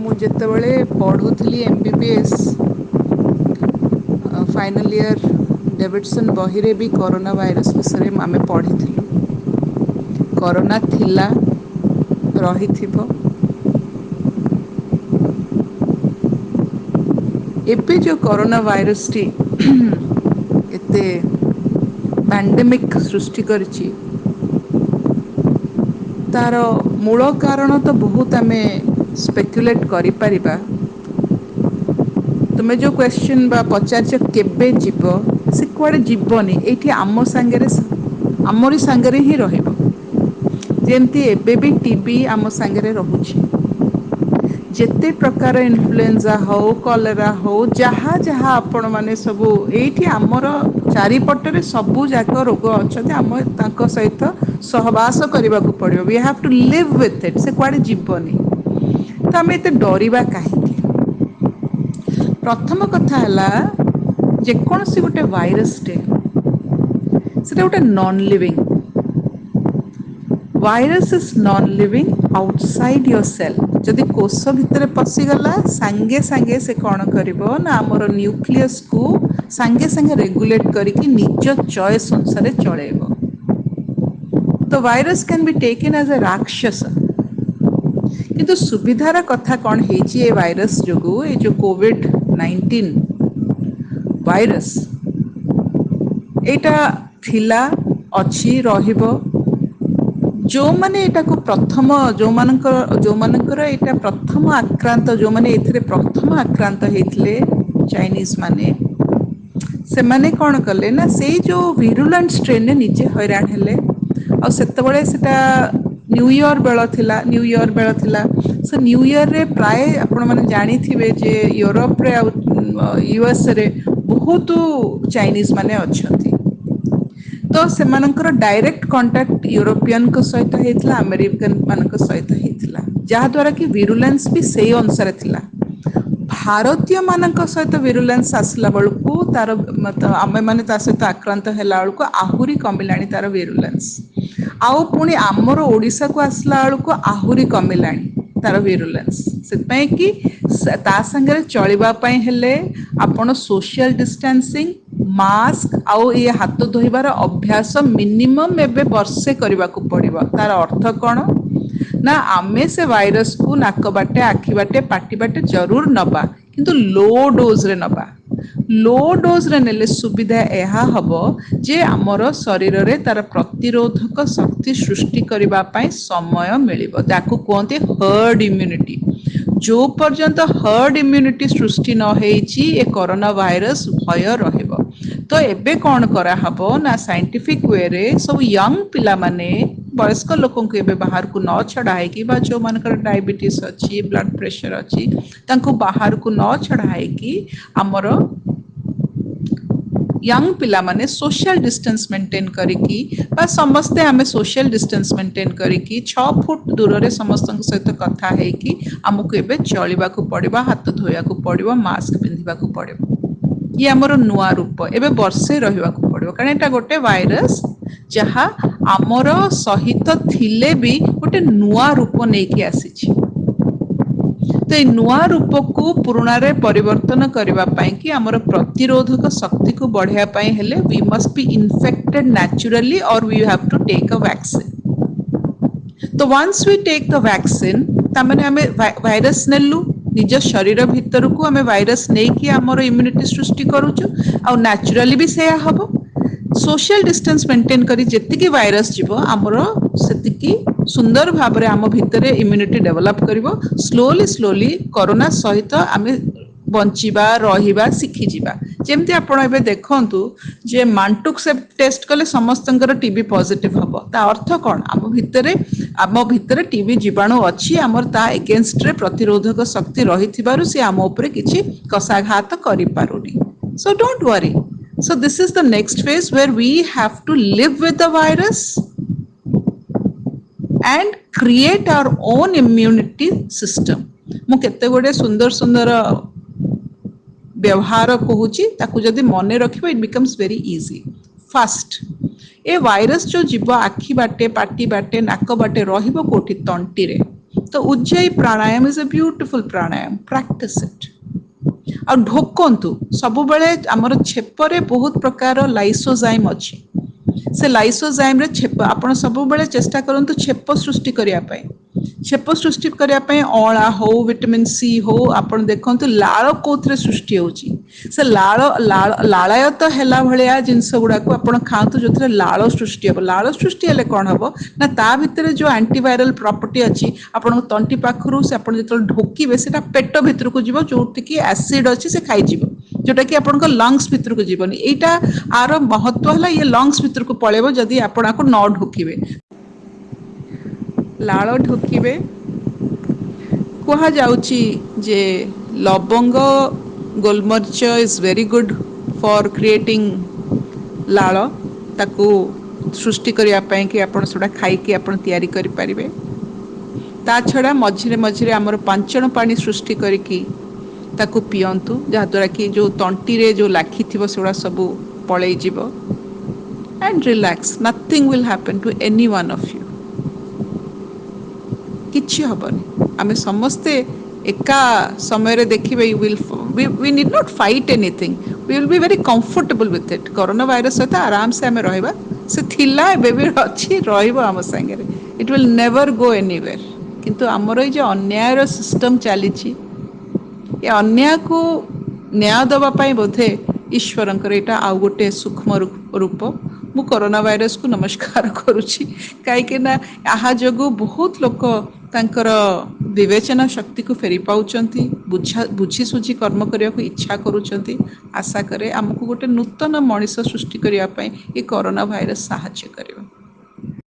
ମୁଁ ଯେତେବେଳେ ପଢ଼ୁଥିଲି MBBS ଫାଇନାଲ୍ ଇୟର୍ ଡେଭିଡସନ୍ ବହିରେ ବି କରୋନା ଭାଇରସ୍ ବିଷୟରେ ଆମେ ପଢ଼ିଥିଲୁ। କରୋନା ଥିଲା, ରହିଥିବ। ଏବେ ଯେଉଁ କରୋନା ଭାଇରସ୍ଟି ଏତେ ପ୍ୟାଣ୍ଡେମିକ୍ ସୃଷ୍ଟି କରିଛି, ତାର ମୂଳ କାରଣ ତ ବହୁତ ଆମେ ସ୍ପେକୁଲେଟ୍ କରିପାରିବା। ତୁମେ ଯେଉଁ କ୍ୱେଶ୍ଚିନ୍ ବା ପଚାରିଛ କେବେ ଯିବ, ସେ କୁଆଡ଼େ ଯିବନି, ଏଇଠି ଆମ ସାଙ୍ଗରେ ଆମରି ସାଙ୍ଗରେ ହିଁ ରହିବ। ଯେମିତି ଏବେ ବି ଟିବି ଆମ ସାଙ୍ଗରେ ରହୁଛି। ଯେତେ ପ୍ରକାର ଇନଫ୍ଲୁଏନ୍ଜା ହଉ, କଲେରା ହଉ, ଯାହା ଯାହା ଆପଣମାନେ ସବୁ ଏଇଠି ଆମର ଚାରିପଟରେ ସବୁ ଯାକ ରୋଗ ଅଛନ୍ତି, ଆମେ ତାଙ୍କ ସହିତ ସହବାସ କରିବାକୁ ପଡ଼ିବ। We have to live with it। ସେ କୁଆଡ଼େ ଯିବନି। ତ ଆମେ ଏତେ ଡରିବା କାହିଁକି? ପ୍ରଥମ କଥା ହେଲା, ଯେକୌଣସି ଗୋଟେ ଭାଇରସଟେ ସେଟା ଗୋଟେ non living. Virus is non living outside your cell. ଯଦି କୋଷ ଭିତରେ ପଶିଗଲା, ସାଙ୍ଗେ ସାଙ୍ଗେ ସେ କ'ଣ କରିବ ନା ଆମର ନ୍ୟୁକ୍ଲିୟସ୍କୁ ସାଙ୍ଗେ ସାଙ୍ଗେ ରେଗୁଲେଟ୍ କରିକି ନିଜ ଚଏସ୍ ଅନୁସାରେ ଚଳେଇବ। ତ ଭାଇରସ୍ କ୍ୟାନ୍ ବି ଟେକେନ୍ ଆଜ୍ ଏ ରାକ୍ଷସ। କିନ୍ତୁ ସୁବିଧାର କଥା କ'ଣ ହେଇଛି ଏ ଭାଇରସ୍ ଯୋଗୁଁ, ଏ ଯେଉଁ କୋଭିଡ୍-19 ଭାଇରସ୍, ଏଇଟା ଥିଲା, ଅଛି, ରହିବ। ଯେଉଁମାନେ ଏଇଟାକୁ ଯେଉଁମାନଙ୍କର ଏଇଟା ପ୍ରଥମ ଆକ୍ରାନ୍ତ, ଯେଉଁମାନେ ଏଥିରେ ପ୍ରଥମ ଆକ୍ରାନ୍ତ ହେଇଥିଲେ, ଚାଇନିଜ୍ ମାନେ, ସେମାନେ କ'ଣ କଲେ ନା ସେଇ ଯେଉଁ ଭିରୁଲାଣ୍ଟ ଷ୍ଟ୍ରେନ୍ରେ ନିଜେ ହଇରାଣ ହେଲେ। ଆଉ ସେତେବେଳେ ସେଟା ନ୍ୟୁ ଇୟର୍ ବେଳ ଥିଲା। ସେ ନ୍ୟୁ ଇୟର୍ରେ ପ୍ରାୟ ଆପଣମାନେ ଜାଣିଥିବେ ଯେ ୟୁରୋପରେ ଆଉ ୟୁଏସ୍ରେ ବହୁତ ଚାଇନିଜ୍ ମାନେ ଅଛନ୍ତି। ତ ସେମାନଙ୍କର ଡାଇରେକ୍ଟ କଣ୍ଟାକ୍ଟ ୟୁରୋପିଆନଙ୍କ ସହିତ ହେଇଥିଲା, ଆମେରିକାନ ମାନଙ୍କ ସହିତ ହେଇଥିଲା, ଯାହାଦ୍ୱାରା କି ଭିରୁଲାନ୍ସ ବି ସେଇ ଅନୁସାରେ ଥିଲା। ଭାରତୀୟମାନଙ୍କ ସହିତ ଭିରୁଲାନ୍ସ ଆସିଲା ବେଳକୁ ଆମେମାନେ ତା ସହିତ ଆକ୍ରାନ୍ତ ହେଲା ବେଳକୁ ଆହୁରି କମିଲାଣି ତାର ଭିରୁଲାନ୍ସ। ଆଉ ପୁଣି ଆମର ଓଡ଼ିଶାକୁ ଆସିଲା ବେଳକୁ ଆହୁରି କମିଲାଣି ତାର ଭିରୁଲାନ୍ସ। ସେଥିପାଇଁ କି ତା ସାଙ୍ଗରେ ଚଳିବା ପାଇଁ ହେଲେ ଆପଣ ସୋସିଆଲ ଡିଷ୍ଟାନ୍ସିଂ, ମାସ୍କ ଆଉ ଏ ହାତ ଧୋଇବାର ଅଭ୍ୟାସ ମିନିମମ୍ ଏବେ ବର୍ଷେ କରିବାକୁ ପଡ଼ିବ। ତାର ଅର୍ଥ କ'ଣ ନା ଆମେ ସେ ଭାଇରସକୁ ନାକ ବାଟେ, ଆଖି ବାଟେ, ପାଟି ବାଟେ ଜରୁର ନେବା, କିନ୍ତୁ ଲୋ ଡୋଜରେ ନେବା। ଲୋ ଡୋଜରେ ନେଲେ ସୁବିଧା ଏହା ହେବ ଯେ ଆମର ଶରୀରରେ ତାର ପ୍ରତିରୋଧକ ଶକ୍ତି ସୃଷ୍ଟି କରିବା ପାଇଁ ସମୟ ମିଳିବ। ତାକୁ କୁହନ୍ତି ହର୍ଡ ଇମ୍ୟୁନିଟି। ଯେଉଁ ପର୍ଯ୍ୟନ୍ତ ହର୍ଡ ଇମ୍ୟୁନିଟି ସୃଷ୍ଟି ନ ହେଇଛି, ଏ କରୋନା ଭାଇରସ୍ ଭୟ ରହିବ। ତ ଏବେ କ'ଣ କରାହବ ନା ସାଇଣ୍ଟିଫିକ୍ ୱେରେ ସବୁ ୟଙ୍ଗ ପିଲାମାନେ, ବୟସ୍କ ଲୋକଙ୍କୁ ଏବେ ବାହାରକୁ ନ ଛଡ଼ା ହେଇକି, ବା ଯେଉଁମାନଙ୍କର ଡାଇବେଟିସ୍ ଅଛି, ବ୍ଲଡ଼ ପ୍ରେସର ଅଛି, ତାଙ୍କୁ ବାହାରକୁ ନ ଛଡ଼ା ହେଇକି ଆମର ୟଙ୍ଗ ପିଲାମାନେ ସୋସିଆଲ ଡିଷ୍ଟାନ୍ସ ମେଣ୍ଟେନ୍ କରିକି, ବା ସମସ୍ତେ ଆମେ ସୋସିଆଲ ଡିଷ୍ଟାନ୍ସ ମେଣ୍ଟେନ୍ କରିକି 6 ଫୁଟ ଦୂରରେ ସମସ୍ତଙ୍କ ସହିତ କଥା ହେଇକି ଆମକୁ ଏବେ ଚଳିବାକୁ ପଡ଼ିବ, ହାତ ଧୋଇବାକୁ ପଡ଼ିବ, ମାସ୍କ ପିନ୍ଧିବାକୁ ପଡ଼ିବ। ଇଏ ଆମର ନୂଆ ରୂପ ଏବେ ବର୍ଷେ ରହିବାକୁ ପଡ଼ିବ, କାରଣ ଏଇଟା ଗୋଟେ ଭାଇରସ୍ ଯାହା ଆମର ସହିତ ଥିଲେ ବି ଗୋଟେ ନୂଆ ରୂପ ନେଇକି ଆସିଛି। ତ ଏଇ ନୂଆ ରୂପକୁ ପୁରୁଣାରେ ପରିବର୍ତ୍ତନ କରିବା ପାଇଁ କି ଆମର ପ୍ରତିରୋଧକ ଶକ୍ତିକୁ ବଢ଼ାଇବା ପାଇଁ ହେଲେ we must be infected naturally or we have to take a vaccine। ତ once we take the vaccine, ତାମାନେ ଆମେ ଭାଇରସ୍ ନେଲୁ, ନିଜ ଶରୀର ଭିତରକୁ ଆମେ ଭାଇରସ୍ ନେଇକି ଆମର ଇମ୍ୟୁନିଟି ସୃଷ୍ଟି କରୁଛୁ, ଆଉ ନ୍ୟାଚୁରାଲି ବି ସେୟା ହେବ। ସୋସିଆଲ ଡିଷ୍ଟାନ୍ସ ମେଣ୍ଟେନ୍ କରି ଯେତିକି ଭାଇରସ୍ ଯିବ, ଆମର ସେତିକି ସୁନ୍ଦର ଭାବରେ ଆମ ଭିତରେ ଇମ୍ୟୁନିଟି ଡେଭଲପ୍ କରିବ। ସ୍ଲୋଲି କରୋନା ସହିତ ଆମେ ବଞ୍ଚିବା, ରହିବା ଶିଖିଯିବା। ଯେମିତି ଆପଣ ଏବେ ଦେଖନ୍ତୁ ଯେ ମାଣ୍ଟୁକ ସେ ଟେଷ୍ଟ କଲେ ସମସ୍ତଙ୍କର ଟିବି ପଜିଟିଭ ହେବ। ତା ଅର୍ଥ କ'ଣ? ଆମ ଭିତରେ ଟିବି ଜୀବାଣୁ ଅଛି, ଆମର ତା ଏଗେନଷ୍ଟରେ ପ୍ରତିରୋଧକ ଶକ୍ତି ରହିଥିବାରୁ ସେ ଆମ ଉପରେ କିଛି କଷାଘାତ କରିପାରୁନି। So don't worry. So this is the next phase where we have to live with the virus and create our own immunity system। ମୁଁ କେତେ ଗୁଡ଼େ ସୁନ୍ଦର ବ୍ୟବହାର କହୁଛି, ତାକୁ ଯଦି ମନେ ରଖିବ it becomes very easy। Fast, ଏ ଭାଇରସ୍ ଯେଉଁ ଯିବ ଆଖି ବାଟେ, ପାଟି ବାଟେ, ନାକ ବାଟେ, ରହିବ କୋଉଠି? ତଣ୍ଟିରେ। ତ Ujjayi pranayama is a beautiful pranayama, practice it. ଆଉ ଢୋକନ୍ତୁ ସବୁବେଳେ। ଆମର ଛେପରେ ବହୁତ ପ୍ରକାର ଲାଇସୋଜାଇମ୍ ଅଛି। ସେ ଲାଇସୋଜାଇମ୍ରେ ଛେପ, ଆପଣ ସବୁବେଳେ ଚେଷ୍ଟା କରନ୍ତୁ ଛେପ ସୃଷ୍ଟି କରିବା ପାଇଁ। ଛେପ ସୃଷ୍ଟି କରିବା ପାଇଁ ଅଁଳା ହଉ, ଭିଟାମିନ୍ ସି ହଉ, ଆପଣ ଦେଖନ୍ତୁ ଲାଳ କୋଉଥିରେ ସୃଷ୍ଟି ହେଉଛି। ସେ ଲାଳାୟତ ହେଲା ଭଳିଆ ଜିନିଷ ଗୁଡାକୁ ଆପଣ ଖାଆନ୍ତୁ, ଯୋଉଥିରେ ଲାଳ ସୃଷ୍ଟି ହେବ। ଲାଳ ସୃଷ୍ଟି ହେଲେ କଣ ହବ ନା, ତା ଭିତରେ ଯୋଉ ଆଣ୍ଟିଭାଇରାଲ ପ୍ରପର୍ଟି ଅଛି, ଆପଣଙ୍କ ତଣ୍ଟି ପାଖରୁ ସେ ଆପଣ ଯେତେବେଳେ ଢୋକିବେ ସେଟା ପେଟ ଭିତରକୁ ଯିବ, ଯୋଉଠିକି ଆସିଡ୍ ଅଛି ସେ ଖାଇଯିବ, ଯୋଉଟା କି ଆପଣଙ୍କ ଲଙ୍ଗସ ଭିତରକୁ ଯିବନି। ଏଇଟା ଆର ମହତ୍ଵ ହେଲା, ଇଏ ଲଙ୍ଗସ ଭିତରକୁ ପଳେଇବ ଯଦି ଆପଣ ଆକୁ ନ ଢୋକିବେ। ଲାଳ ଢୋକିବେ। କୁହାଯାଉଛି ଯେ ଲବଙ୍ଗ, ଗୋଲମରିଚ is very good for creating ଲାଳ, ତାକୁ ସୃଷ୍ଟି କରିବା ପାଇଁ କି ଆପଣ ସେଟା ଖାଇକି ଆପଣ ତିଆରି କରିପାରିବେ। ତା ଛଡ଼ା ମଝିରେ ମଝିରେ ଆମର ପାଞ୍ଚଣ ପାଣି ସୃଷ୍ଟି କରିକି ତାକୁ ପିଅନ୍ତୁ, ଯାହାଦ୍ୱାରା କି ଯେଉଁ ତଣ୍ଟିରେ ଯେଉଁ ଲାଖିଥିବ ସେଗୁଡ଼ା ସବୁ ପଳେଇଯିବ। And relax, nothing will happen to any one of you. କିଛି ହବନି। ଆମେ ସମସ୍ତେ ଏକା ସମୟରେ ଦେଖିବେ, we need not fight anything, we will be very comfortable with it। Corona virus ସହିତ ଆରାମସେ ଆମେ ରହିବା। ସେ ଥିଲା, ଏବେ ବି ଅଛି, ରହିବ ଆମ ସାଙ୍ଗରେ। it will never go anywhere। କିନ୍ତୁ ଆମର ଏଇ ଯେ ଅନ୍ୟାୟର ସିଷ୍ଟମ ଚାଲିଛି, ଏ ଅନ୍ୟାୟକୁ ନ୍ୟାୟ ଦେବା ପାଇଁ ବୋଧେ ଈଶ୍ୱରଙ୍କର ଏଇଟା ଆଉ ଗୋଟେ ସୂକ୍ଷ୍ମ ରୂପ। ମୁଁ କରୋନା ଭାଇରସକୁ ନମସ୍କାର କରୁଛି, କାହିଁକି ନା ଏହା ଯୋଗୁଁ ବହୁତ ଲୋକ ତାଙ୍କର ବିବେଚନା ଶକ୍ତିକୁ ଫେରି ପାଉଛନ୍ତି, ବୁଝି ସୁଝି କର୍ମ କରିବାକୁ ଇଚ୍ଛା କରୁଛନ୍ତି। ଆଶା କରେ ଆମକୁ ଗୋଟେ ନୂତନ ମଣିଷ ସୃଷ୍ଟି କରିବା ପାଇଁ ଏ କରୋନା ଭାଇରସ ସାହାଯ୍ୟ କରିବ।